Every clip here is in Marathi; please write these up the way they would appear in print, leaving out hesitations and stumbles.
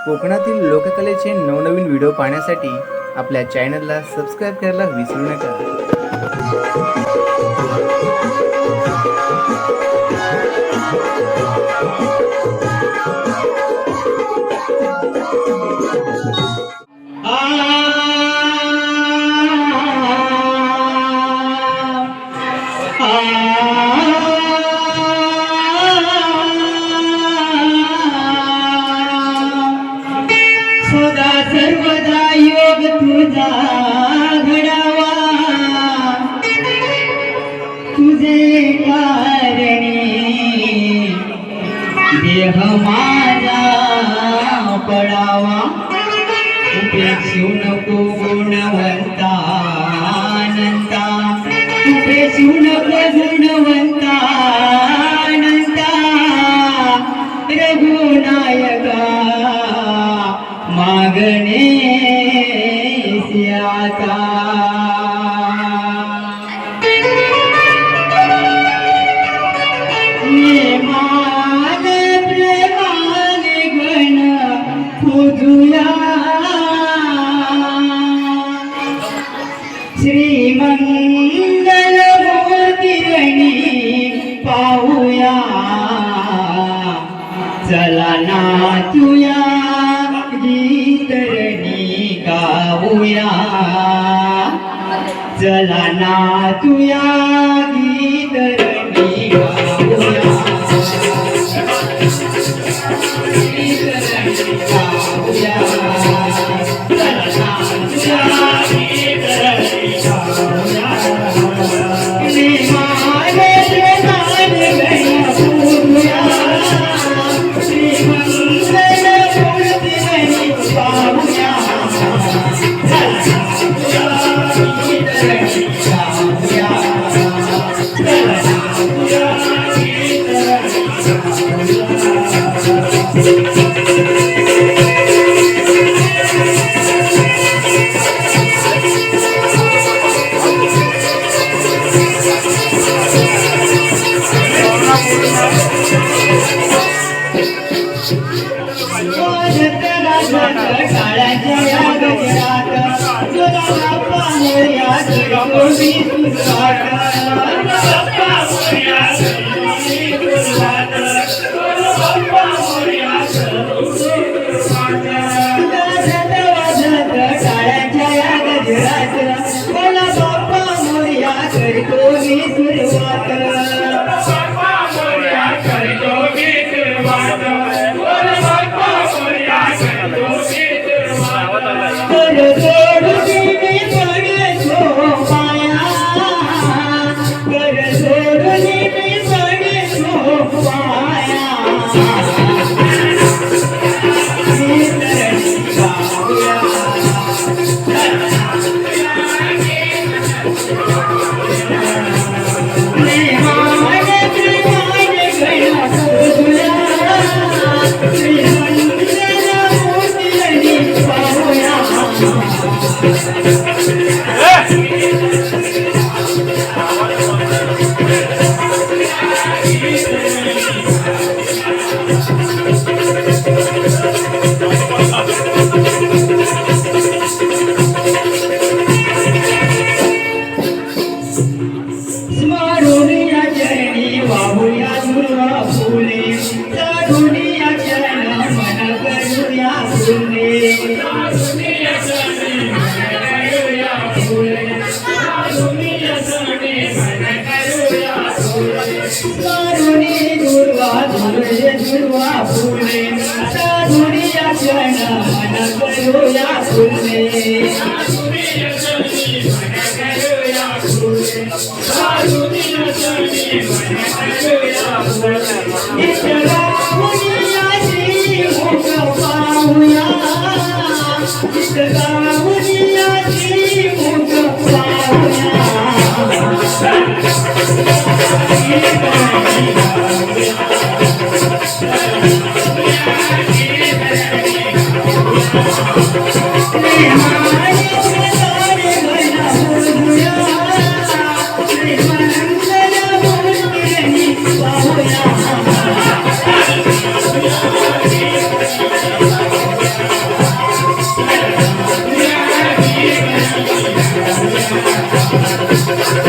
कोकणातील लोककलेचे नवनवीन व्हिडिओ पाहण्यासाठी आपल्या चॅनलला सबस्क्राईब करायला विसरू नका. सदा सर्वदा योग तुझा घडावा, तुझे कारणे देह माझा पडावा. उपेक्षू नको गुणवंता अनंता, उपेक्षू नको गुणवंता अनंता. रघुनायका मागणे आता मान प्रेमाने गण पूजुया. श्रीमंगल मूर्तिरणी पाहूया. चला ना तुया गीतरणी गाऊया. चला ना तुया गीतरणी गाऊया. गीतरणी गाऊया. चला ना तुया गीतरणी गाऊया. निमाने प्रेमाने गण पूजुया. श्रीमंगल मूर्तिरणी पाहूया.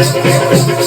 पाहूया